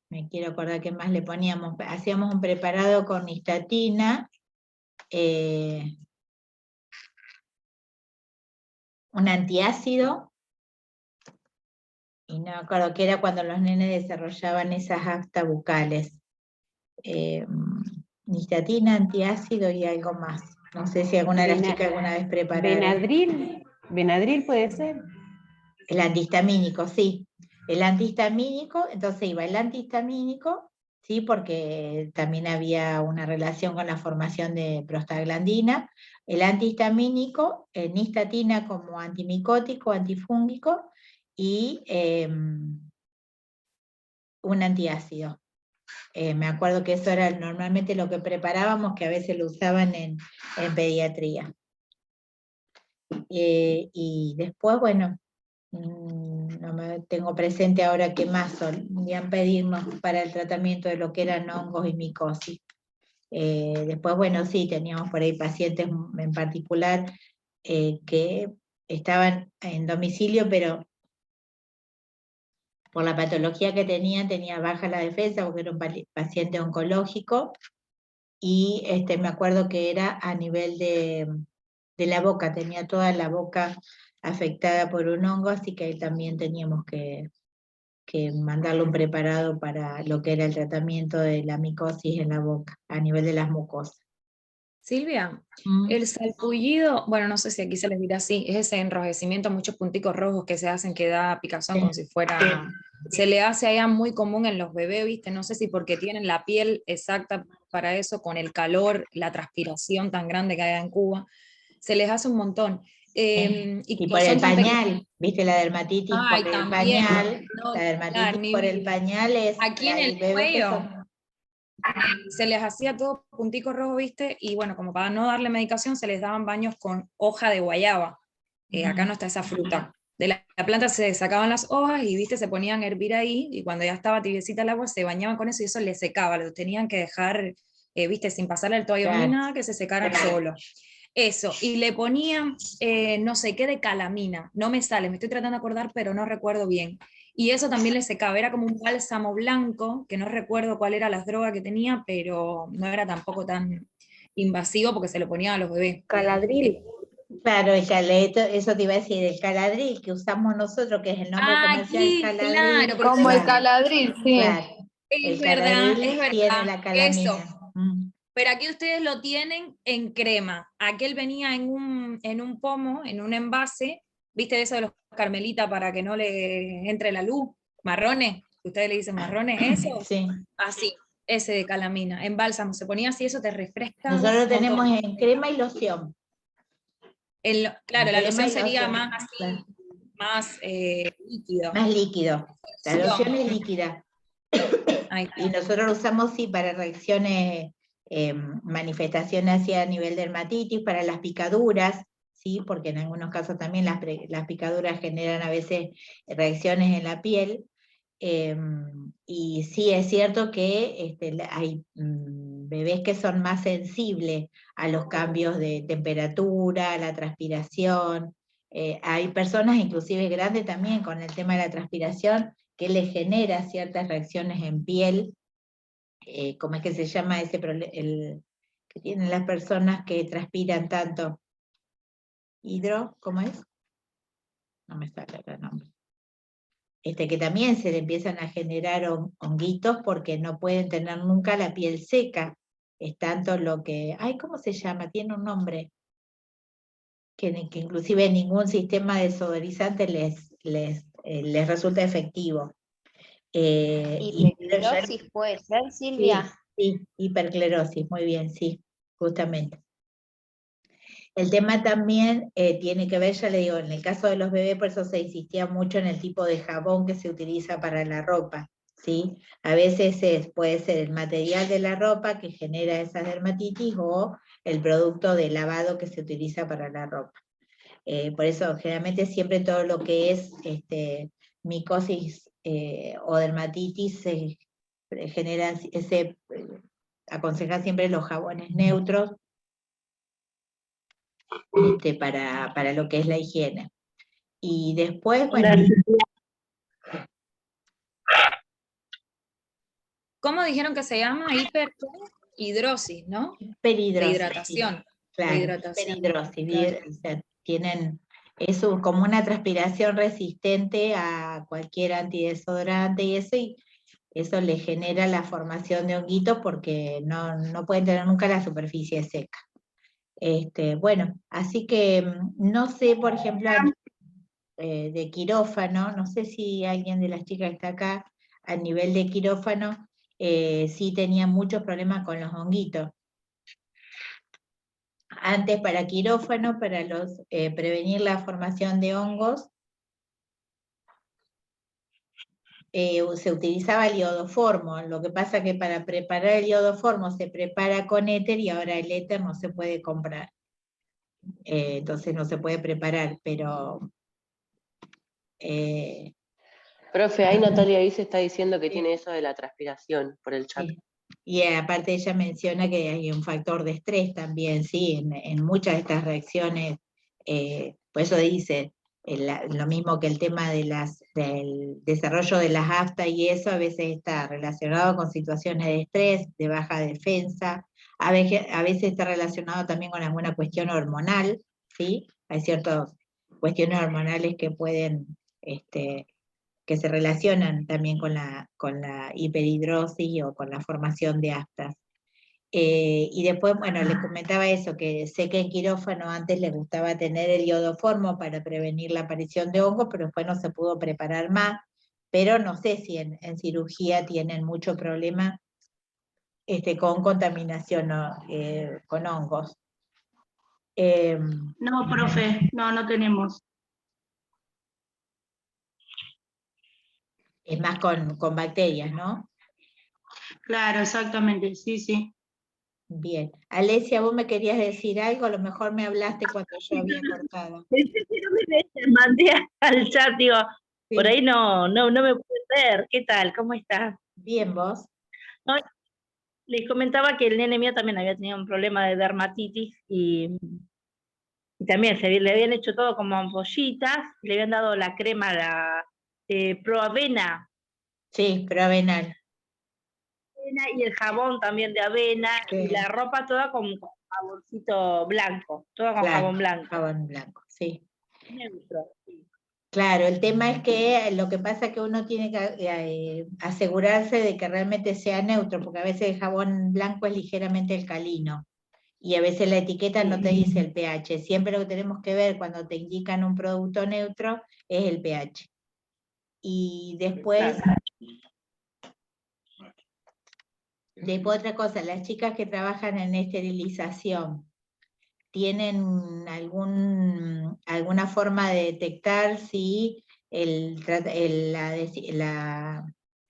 Speaker 2: Me quiero acordar qué más le poníamos. Hacíamos un preparado con nistatina, un antiácido, y no me acuerdo qué era cuando los nenes desarrollaban esas aftas bucales. Nistatina, antiácido y algo más. No sé si alguna de las chicas alguna vez prepararon.
Speaker 5: Benadryl puede ser.
Speaker 2: El antihistamínico, sí. El antihistamínico, entonces iba el antihistamínico, sí, porque también había una relación con la formación de prostaglandina. El antihistamínico, nistatina como antimicótico, antifúngico, y un antiácido. Me acuerdo que eso era normalmente lo que preparábamos, que a veces lo usaban en pediatría. Y después, bueno, no me tengo presente ahora qué más solían pedirnos para el tratamiento de lo que eran hongos y micosis. Después, bueno, sí, teníamos por ahí pacientes en particular que estaban en domicilio, pero por la patología que tenía baja la defensa, porque era un paciente oncológico, y me acuerdo que era a nivel de la boca, tenía toda la boca afectada por un hongo, así que ahí también teníamos que mandarle un preparado para lo que era el tratamiento de la micosis en la boca, a nivel de las mucosas.
Speaker 3: Silvia, el salpullido, bueno, no sé si aquí se les dirá así, es ese enrojecimiento, muchos punticos rojos que se hacen que da picazón,
Speaker 2: Sí.
Speaker 3: como si fuera, se le hace allá muy común en los bebés, ¿viste? No sé si porque tienen la piel exacta para eso, con el calor, la transpiración tan grande que hay en Cuba, se les hace un montón.
Speaker 2: Y por el pañal, ¿viste? La dermatitis
Speaker 3: Ay,
Speaker 2: por el
Speaker 3: también.
Speaker 2: pañal,
Speaker 3: No,
Speaker 2: la dermatitis
Speaker 3: claro, ni
Speaker 2: por
Speaker 3: me
Speaker 2: el
Speaker 3: digas.
Speaker 2: pañal es...
Speaker 3: Aquí en el cuello se les hacía todo puntico rojo, ¿viste? Y bueno, como para no darle medicación, se les daban baños con hoja de guayaba. Acá no está esa fruta. De la planta se sacaban las hojas y, ¿viste? Se ponían a hervir ahí, y cuando ya estaba tibiecita el agua, se bañaban con eso y eso les secaba. Los tenían que dejar, ¿viste? Sin pasarle el toallón ni nada, que se secaran solo. Eso, y le ponían no sé qué de calamina. No me sale, me estoy tratando de acordar, pero no recuerdo bien. Y eso también le secaba, era como un bálsamo blanco, que no recuerdo cuál era las drogas que tenía, pero no era tampoco tan invasivo porque se lo ponían a los bebés.
Speaker 4: Caladril.
Speaker 2: Claro, eso te iba a decir, el caladril que usamos nosotros, que es el nombre comercial,
Speaker 3: Aquí,
Speaker 2: caladril.
Speaker 3: claro, pero
Speaker 6: Como el
Speaker 2: claro,
Speaker 6: caladril, sí.
Speaker 2: claro.
Speaker 3: es
Speaker 2: El
Speaker 3: verdad,
Speaker 2: caladril
Speaker 3: es
Speaker 2: tiene
Speaker 3: verdad,
Speaker 2: la calamina.
Speaker 3: eso. Pero aquí ustedes lo tienen en crema. Aquel venía en un pomo, en un envase, ¿viste eso de los carmelitas para que no le entre la luz? Marrones, ustedes le dicen marrones, eso.
Speaker 2: Sí.
Speaker 3: Así, ese de calamina, en bálsamo. Se ponía así, eso te refresca
Speaker 2: Nosotros
Speaker 3: un
Speaker 2: lo tenemos
Speaker 3: montón.
Speaker 2: en crema y loción.
Speaker 3: Claro, la
Speaker 2: Crema
Speaker 3: loción
Speaker 2: y
Speaker 3: sería
Speaker 2: loción,
Speaker 3: más así,
Speaker 2: claro.
Speaker 3: más líquido.
Speaker 2: Más líquido. La loción es líquida.
Speaker 3: Ahí está.
Speaker 2: Y nosotros lo usamos, sí, para reacciones, manifestaciones así a nivel dermatitis, para las picaduras, sí, porque en algunos casos también las picaduras generan a veces reacciones en la piel. Y sí, es cierto que hay bebés que son más sensibles a los cambios de temperatura, a la transpiración. Hay personas, inclusive grandes también, con el tema de la transpiración, que les genera ciertas reacciones en piel. ¿Cómo es que se llama ese problema? Que tienen las personas que transpiran tanto. ¿Hidro? ¿Cómo es? No me sale el nombre. que también se le empiezan a generar honguitos porque no pueden tener nunca la piel seca. Es tanto lo que, ay, ¿cómo se llama? Tiene un nombre. Que inclusive ningún sistema desodorizante les resulta efectivo.
Speaker 6: Hiperclerosis puede ser, Silvia.
Speaker 2: Sí, hiperclerosis, muy bien, sí, justamente. El tema también tiene que ver, ya le digo, en el caso de los bebés, por eso se insistía mucho en el tipo de jabón que se utiliza para la ropa, ¿sí? A veces puede ser el material de la ropa que genera esa dermatitis o el producto de lavado que se utiliza para la ropa. Por eso, generalmente siempre todo lo que es micosis o dermatitis se genera, aconseja siempre los jabones neutros para lo que es la higiene. Y después, bueno...
Speaker 3: ¿Cómo dijeron que se llama? Hiperhidrosis, ¿no?
Speaker 2: Hiperhidrosis.
Speaker 3: De hidratación.
Speaker 2: Claro,
Speaker 3: de hidratación.
Speaker 2: hiperhidrosis.
Speaker 3: Claro.
Speaker 2: O sea, es como una transpiración resistente a cualquier antidesodorante y eso le genera la formación de honguitos porque no pueden tener nunca la superficie seca. Bueno, así que no sé, por ejemplo, de quirófano, no sé si alguien de las chicas que está acá, a nivel de quirófano, sí tenía muchos problemas con los honguitos. Antes para quirófano, para prevenir la formación de hongos, se utilizaba el iodoformo. Lo que pasa que para preparar el iodoformo se prepara con éter y ahora el éter no se puede comprar. Entonces no se puede preparar, pero...
Speaker 7: Profe, ahí Natalia Ice está diciendo que tiene eso de la transpiración por el chat.
Speaker 2: Sí. Y aparte ella menciona que hay un factor de estrés también, sí, en muchas de estas reacciones, por eso dice, lo mismo que el tema del desarrollo de las aftas y eso a veces está relacionado con situaciones de estrés, de baja defensa, a veces está relacionado también con alguna cuestión hormonal, ¿sí? Hay ciertas cuestiones hormonales que pueden... que se relacionan también con la hiperhidrosis o con la formación de aftas. Y después, bueno, les comentaba eso, que sé que en quirófano antes les gustaba tener el iodoformo para prevenir la aparición de hongos, pero después no se pudo preparar más, pero no sé si en cirugía tienen mucho problema con contaminación con hongos.
Speaker 4: No, profe, no tenemos.
Speaker 2: Es más con bacterias, ¿no?
Speaker 4: Claro, exactamente, sí.
Speaker 2: Bien. Alesia, vos me querías decir algo, a lo mejor me hablaste cuando yo había cortado.
Speaker 4: Mandé al chat, digo,
Speaker 2: Sí.
Speaker 4: por ahí no me pude ver. ¿Qué tal? ¿Cómo estás?
Speaker 2: Bien, ¿vos?
Speaker 4: No, les comentaba que el nene mío también había tenido un problema de dermatitis y también le habían hecho todo como ampollitas, le habían dado la crema, la Proavena.
Speaker 2: Sí, Proavenal.
Speaker 4: Y el jabón también de avena,
Speaker 2: Sí.
Speaker 4: y la ropa toda con jaboncito blanco, toda con
Speaker 2: Claro,
Speaker 4: jabón blanco.
Speaker 2: Jabón blanco, sí.
Speaker 4: Neutro, sí.
Speaker 2: Claro, el tema es que lo que pasa es que uno tiene que asegurarse de que realmente sea neutro, porque a veces el jabón blanco es ligeramente alcalino y a veces la etiqueta no te dice el pH. Siempre lo que tenemos que ver cuando te indican un producto neutro es el pH. Y después, otra cosa, las chicas que trabajan en esterilización, ¿tienen alguna forma de detectar si la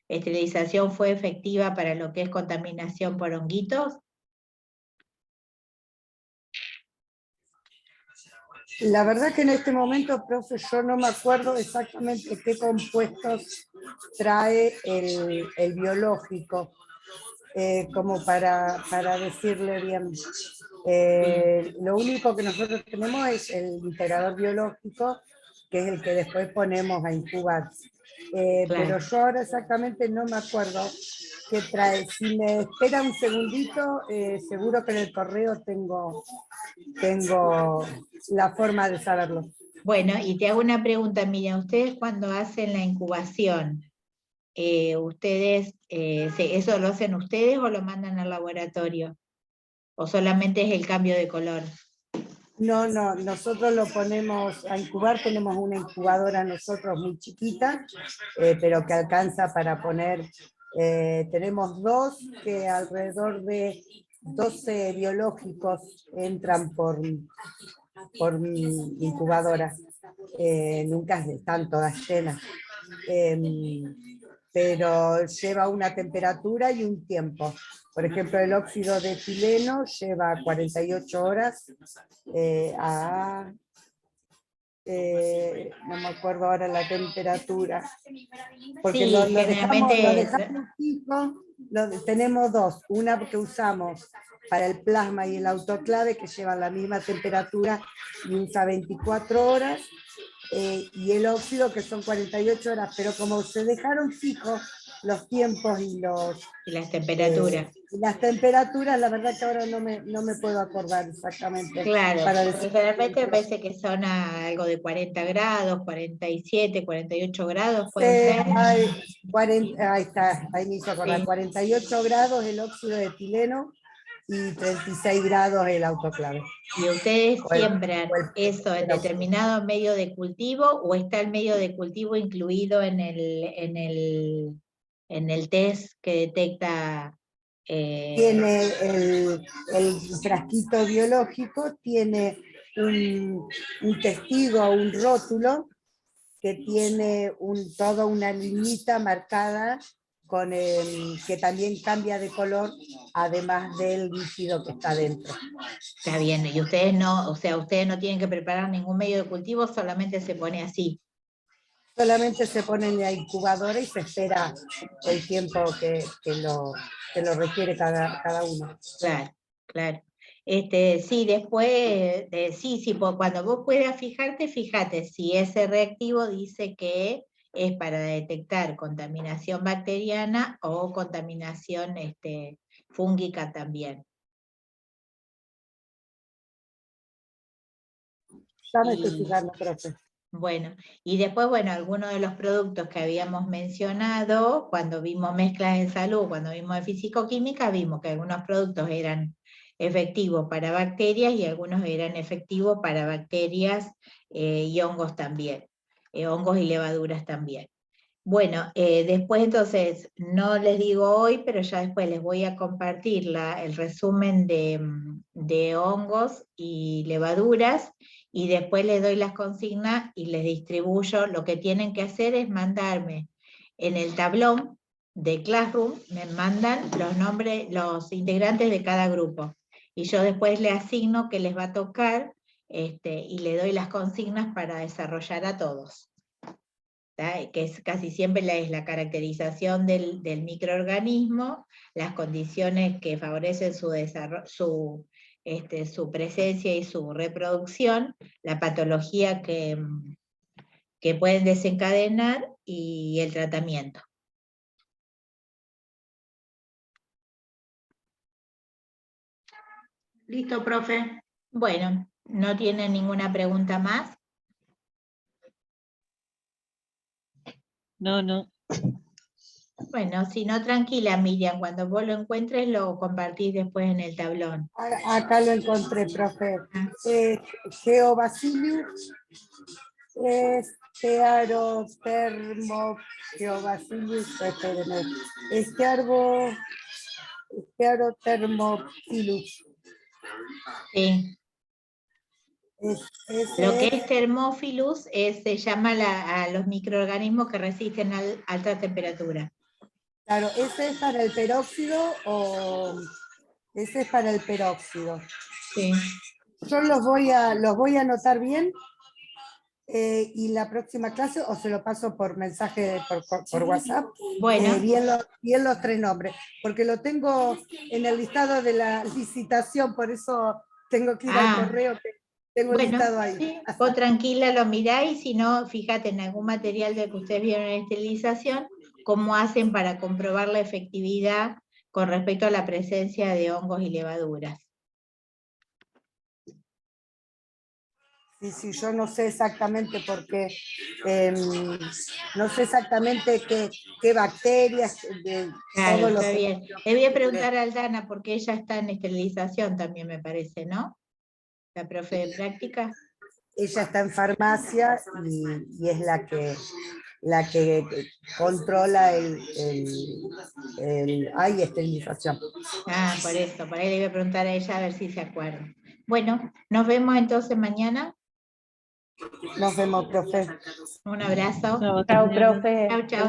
Speaker 2: esterilización fue efectiva para lo que es contaminación por honguitos?
Speaker 5: La verdad que en este momento, profe, yo no me acuerdo exactamente qué compuestos trae el biológico, como para decirle bien. Lo único que nosotros tenemos es el integrador biológico, que es el que después ponemos a incubar.
Speaker 2: Claro.
Speaker 5: Pero yo ahora exactamente no me acuerdo qué trae. Si me espera un segundito, seguro que en el correo tengo la forma de saberlo.
Speaker 2: Bueno, y te hago una pregunta, Miriam. ¿Ustedes cuando hacen la incubación, eso lo hacen ustedes o lo mandan al laboratorio? ¿O solamente es el cambio de color?
Speaker 5: No, nosotros lo ponemos a incubar, tenemos una incubadora nosotros muy chiquita, pero que alcanza para poner, tenemos dos que alrededor de 12 biológicos entran por mi incubadora, nunca están todas llenas, pero lleva una temperatura y un tiempo. Por ejemplo, el óxido de etileno lleva 48 horas no me acuerdo ahora la temperatura, porque
Speaker 2: Sí,
Speaker 5: lo
Speaker 2: generalmente
Speaker 5: dejamos fijo, tenemos dos, una que usamos para el plasma y el autoclave que llevan la misma temperatura y usa 24 horas, y el óxido que son 48 horas, pero como se dejaron fijos los tiempos y
Speaker 2: las temperaturas.
Speaker 5: las temperaturas, la verdad que ahora no me puedo acordar exactamente.
Speaker 2: Claro,
Speaker 5: para
Speaker 2: porque
Speaker 5: decir,
Speaker 2: generalmente parece que son algo de 40 grados, 47, 48 grados, puede ser.
Speaker 5: ahí está, ahí me hizo acordar,
Speaker 2: Sí.
Speaker 5: 48 grados el óxido de etileno y 36 grados el autoclave.
Speaker 2: ¿Y ustedes siembran eso en determinado medio de cultivo o está el medio de cultivo incluido en el test que detecta?
Speaker 5: Tiene el frasquito biológico, tiene un testigo, un rótulo, que tiene toda una liñita marcada que también cambia de color, además del líquido que está dentro.
Speaker 2: Está bien, y ustedes no, o sea, ustedes no tienen que preparar ningún medio de cultivo, solamente se pone así.
Speaker 5: Solamente se pone en la incubadora y se espera el tiempo que lo requiere cada uno.
Speaker 2: Claro, claro. Sí, después, sí, cuando vos puedas fijarte, fíjate si ese reactivo dice que es para detectar contaminación bacteriana o contaminación fúngica también.
Speaker 5: Ya me estoy fijando, profe.
Speaker 2: Bueno, y después, bueno, algunos de los productos que habíamos mencionado, cuando vimos mezclas en salud, cuando vimos de físico-química, vimos que algunos productos eran efectivos para bacterias y algunos eran efectivos para bacterias y hongos también, hongos y levaduras también. Bueno, después entonces, no les digo hoy, pero ya después les voy a compartir el resumen de hongos y levaduras, y después les doy las consignas y les distribuyo. Lo que tienen que hacer es mandarme en el tablón de Classroom, me mandan los nombres, los integrantes de cada grupo, y yo después le asigno que les va a tocar, y le doy las consignas para desarrollar a todos. Que es casi siempre es la caracterización del microorganismo, las condiciones que favorecen su desarrollo, su presencia y su reproducción, la patología que pueden desencadenar y el tratamiento.
Speaker 8: Listo, profe.
Speaker 2: Bueno, ¿no tiene ninguna pregunta más?
Speaker 8: No.
Speaker 2: Bueno, si no, tranquila, Miriam, cuando vos lo encuentres lo compartís después en el tablón.
Speaker 5: Acá lo encontré, profe. Geobacillus, Geobacillus, espérenme, Estearothermophilus.
Speaker 2: Sí. Lo que es Thermophilus se llama a los microorganismos que resisten a alta temperatura.
Speaker 5: Claro, ¿ese es para el peróxido o ese es para el peróxido?
Speaker 2: Sí.
Speaker 5: Yo los voy a anotar bien y la próxima clase o se lo paso por mensaje por WhatsApp.
Speaker 2: Bueno.
Speaker 5: Bien los tres nombres, porque lo tengo en el listado de la licitación, por eso tengo que ir al correo que tengo listado ahí.
Speaker 2: Sí, vos tranquila lo miráis, si no, fíjate en algún material de que ustedes vieron en esterilización, cómo hacen para comprobar la efectividad con respecto a la presencia de hongos y levaduras.
Speaker 5: Sí, yo no sé exactamente por qué, no sé exactamente qué bacterias,
Speaker 2: Claro,
Speaker 5: todo lo
Speaker 2: está
Speaker 5: que...
Speaker 2: bien. Le voy a preguntar a Aldana, porque ella está en esterilización también, me parece, ¿no? La profe de práctica.
Speaker 5: Ella está en farmacia y es la que controla hay esterilización.
Speaker 2: Ah, por ahí le voy a preguntar a ella a ver si se acuerda. Bueno, nos vemos entonces mañana.
Speaker 5: Nos vemos, profe.
Speaker 2: Un abrazo.
Speaker 4: Chao, profe.
Speaker 2: Chau, chau.